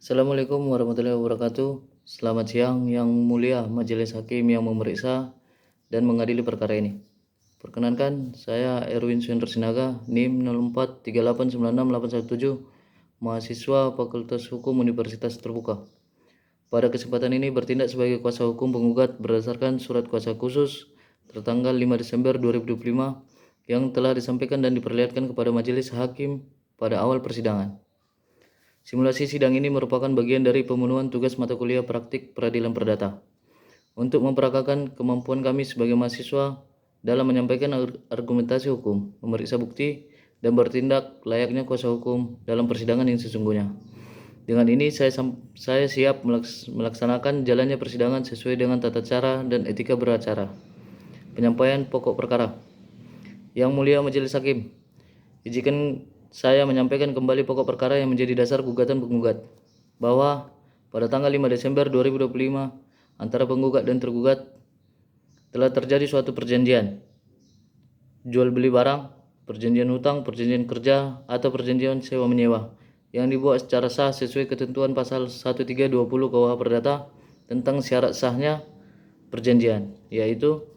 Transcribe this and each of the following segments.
Assalamualaikum warahmatullahi wabarakatuh. Selamat siang Yang Mulia Majelis Hakim yang memeriksa dan mengadili perkara ini. Perkenankan, saya Erwin Swendra Sinaga, NIM 0438968117, mahasiswa Fakultas Hukum Universitas Terbuka. Pada kesempatan ini bertindak sebagai kuasa hukum penggugat berdasarkan surat kuasa khusus tertanggal 5 Desember 2025 yang telah disampaikan dan diperlihatkan kepada majelis hakim pada awal persidangan. Simulasi sidang ini merupakan bagian dari pemenuhan tugas mata kuliah praktik peradilan perdata untuk memperagakan kemampuan kami sebagai mahasiswa dalam menyampaikan argumentasi hukum, memeriksa bukti, dan bertindak layaknya kuasa hukum dalam persidangan yang sesungguhnya. Dengan ini saya siap melaksanakan jalannya persidangan sesuai dengan tata cara dan etika beracara. Penyampaian pokok perkara. Yang Mulia Majelis Hakim, izinkan saya menyampaikan kembali pokok perkara yang menjadi dasar gugatan penggugat, bahwa pada tanggal 5 Desember 2025 antara penggugat dan tergugat telah terjadi suatu perjanjian jual beli barang, perjanjian hutang, perjanjian kerja, atau perjanjian sewa menyewa yang dibuat secara sah sesuai ketentuan pasal 1320 KUH Perdata tentang syarat sahnya perjanjian, yaitu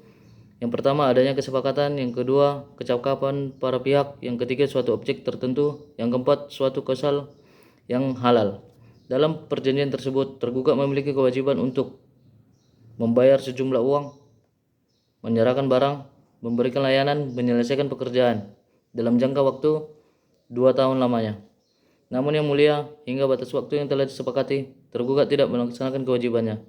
yang pertama adanya kesepakatan, yang kedua kecakapan para pihak, yang ketiga suatu objek tertentu, yang keempat suatu kausal yang halal. Dalam perjanjian tersebut tergugat memiliki kewajiban untuk membayar sejumlah uang, menyerahkan barang, memberikan layanan, menyelesaikan pekerjaan dalam jangka waktu 2 tahun lamanya. Namun yang mulia, hingga batas waktu yang telah disepakati, tergugat tidak melaksanakan kewajibannya,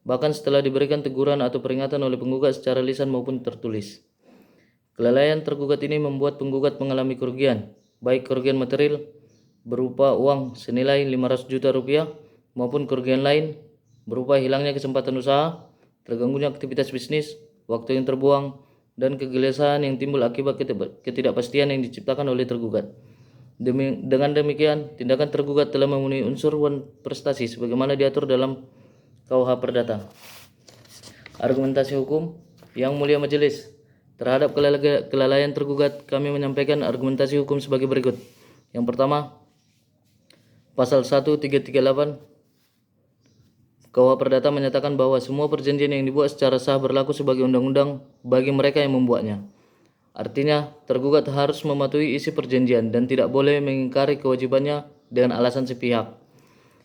bahkan setelah diberikan teguran atau peringatan oleh penggugat secara lisan maupun tertulis. Kelalaian tergugat ini membuat penggugat mengalami kerugian, baik kerugian material berupa uang senilai 500 juta rupiah maupun kerugian lain berupa hilangnya kesempatan usaha, terganggunya aktivitas bisnis, waktu yang terbuang, dan kegelisahan yang timbul akibat ketidakpastian yang diciptakan oleh tergugat. Dengan demikian, tindakan tergugat telah memenuhi unsur wan prestasi sebagaimana diatur dalam KUH Perdata. Argumentasi hukum. Yang Mulia Majelis, terhadap kelalaian tergugat kami menyampaikan argumentasi hukum sebagai berikut. Yang pertama, pasal 1338 KUH Perdata menyatakan bahwa semua perjanjian yang dibuat secara sah berlaku sebagai undang-undang bagi mereka yang membuatnya. Artinya, tergugat harus mematuhi isi perjanjian dan tidak boleh mengingkari kewajibannya dengan alasan sepihak.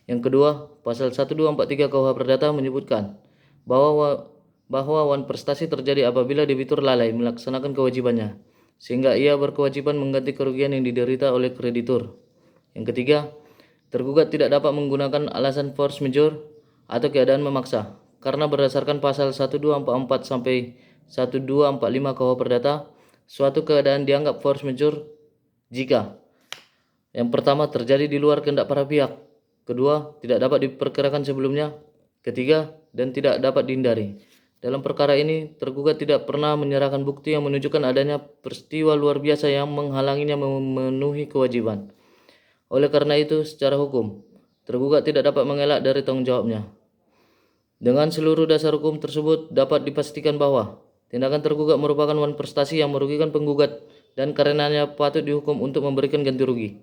Yang kedua, pasal 1243 KUH Perdata menyebutkan bahwa wan prestasi terjadi apabila debitur lalai melaksanakan kewajibannya, sehingga ia berkewajiban mengganti kerugian yang diderita oleh kreditur. Yang ketiga, tergugat tidak dapat menggunakan alasan force majeure atau keadaan memaksa, karena berdasarkan pasal 1244 sampai 1245 KUH Perdata, suatu keadaan dianggap force majeure jika yang pertama terjadi di luar kehendak para pihak, kedua tidak dapat diperkirakan sebelumnya, ketiga dan tidak dapat dihindari. Dalam perkara ini, tergugat tidak pernah menyerahkan bukti yang menunjukkan adanya peristiwa luar biasa yang menghalanginya memenuhi kewajiban. Oleh karena itu, secara hukum, tergugat tidak dapat mengelak dari tanggung jawabnya. Dengan seluruh dasar hukum tersebut dapat dipastikan bahwa tindakan tergugat merupakan wan prestasi yang merugikan penggugat dan karenanya patut dihukum untuk memberikan ganti rugi.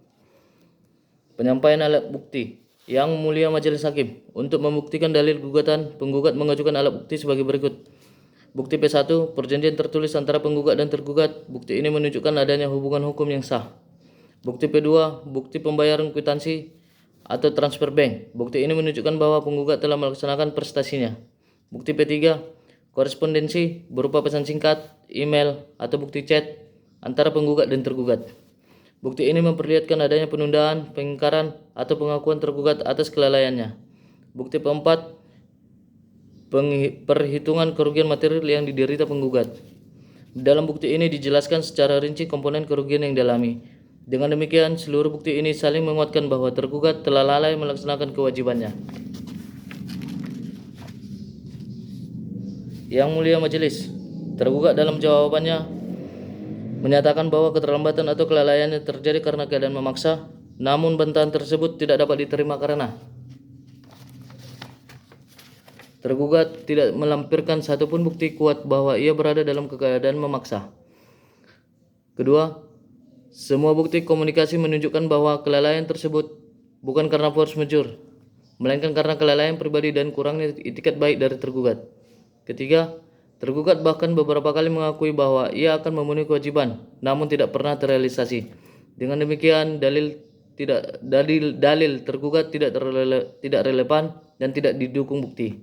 Penyampaian alat bukti. Yang Mulia Majelis Hakim, untuk membuktikan dalil gugatan, penggugat mengajukan alat bukti sebagai berikut. Bukti P1, perjanjian tertulis antara penggugat dan tergugat. Bukti ini menunjukkan adanya hubungan hukum yang sah. Bukti P2, bukti pembayaran kwitansi atau transfer bank. Bukti ini menunjukkan bahwa penggugat telah melaksanakan prestasinya. Bukti P3, korespondensi berupa pesan singkat, email, atau bukti chat antara penggugat dan tergugat. Bukti ini memperlihatkan adanya penundaan, pengingkaran, atau pengakuan tergugat atas kelalaiannya. Bukti keempat, perhitungan kerugian material yang diderita penggugat. Dalam bukti ini dijelaskan secara rinci komponen kerugian yang dialami. Dengan demikian, seluruh bukti ini saling menguatkan bahwa tergugat telah lalai melaksanakan kewajibannya. Yang Mulia Majelis, tergugat dalam jawabannya menyatakan bahwa keterlambatan atau kelalaiannya terjadi karena keadaan memaksa, namun bantahan tersebut tidak dapat diterima karena tergugat tidak melampirkan satupun bukti kuat bahwa ia berada dalam keadaan memaksa. Kedua, semua bukti komunikasi menunjukkan bahwa kelalaian tersebut bukan karena force majeure, melainkan karena kelalaian pribadi dan kurangnya itikat baik dari tergugat. Ketiga, tergugat bahkan beberapa kali mengakui bahwa ia akan memenuhi kewajiban, namun tidak pernah terrealisasi. Dengan demikian, dalil tergugat tidak relevan dan tidak didukung bukti.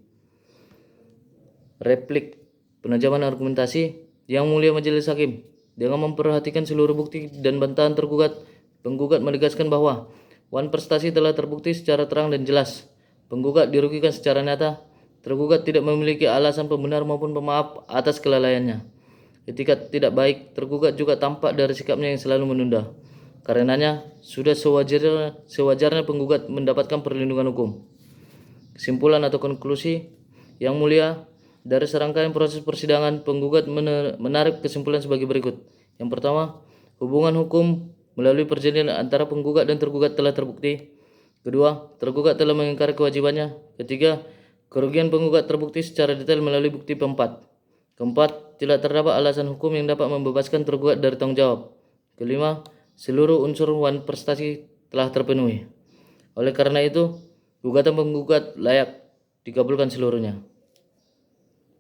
Replik penajaman argumentasi. Yang Mulia Majelis Hakim, dengan memperhatikan seluruh bukti dan bantahan tergugat, penggugat menegaskan bahwa Wan Prestasi telah terbukti secara terang dan jelas. Penggugat dirugikan secara nyata. Tergugat tidak memiliki alasan pembenar maupun pemaaf atas kelalaiannya. Etikat tidak baik tergugat juga tampak dari sikapnya yang selalu menunda. Karenanya, sudah sewajarnya penggugat mendapatkan perlindungan hukum. Kesimpulan atau konklusi. Yang Mulia, dari serangkaian proses persidangan, penggugat menarik kesimpulan sebagai berikut. Yang pertama, hubungan hukum melalui perjanjian antara penggugat dan tergugat telah terbukti. Kedua, tergugat telah mengingkari kewajibannya. Ketiga, kerugian penggugat terbukti secara detail melalui bukti keempat. Keempat, tidak terdapat alasan hukum yang dapat membebaskan tergugat dari tanggung jawab. Kelima, seluruh unsur Wan Prestasi telah terpenuhi. Oleh karena itu, gugatan penggugat layak dikabulkan seluruhnya.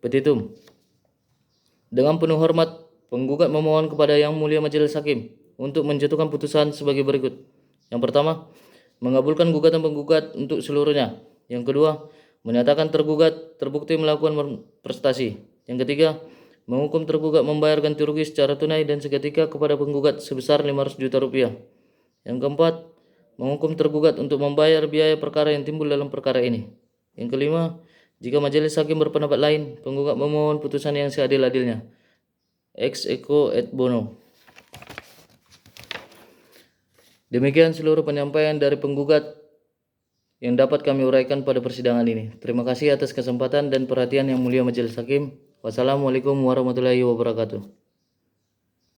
Petitum. Dengan penuh hormat, penggugat memohon kepada Yang Mulia Majelis Hakim untuk menjatuhkan putusan sebagai berikut. Yang pertama, mengabulkan gugatan penggugat untuk seluruhnya. Yang kedua, menyatakan tergugat terbukti melakukan prestasi. Yang ketiga, menghukum tergugat membayar ganti rugi secara tunai dan seketika kepada penggugat sebesar 500 juta rupiah. Yang keempat, menghukum tergugat untuk membayar biaya perkara yang timbul dalam perkara ini. Yang kelima, jika majelis hakim berpendapat lain, penggugat memohon putusan yang seadil-adilnya. Ex equo et bono. Demikian seluruh penyampaian dari penggugat yang dapat kami uraikan pada persidangan ini. Terima kasih atas kesempatan dan perhatian Yang Mulia Majelis Hakim. Wassalamualaikum warahmatullahi wabarakatuh.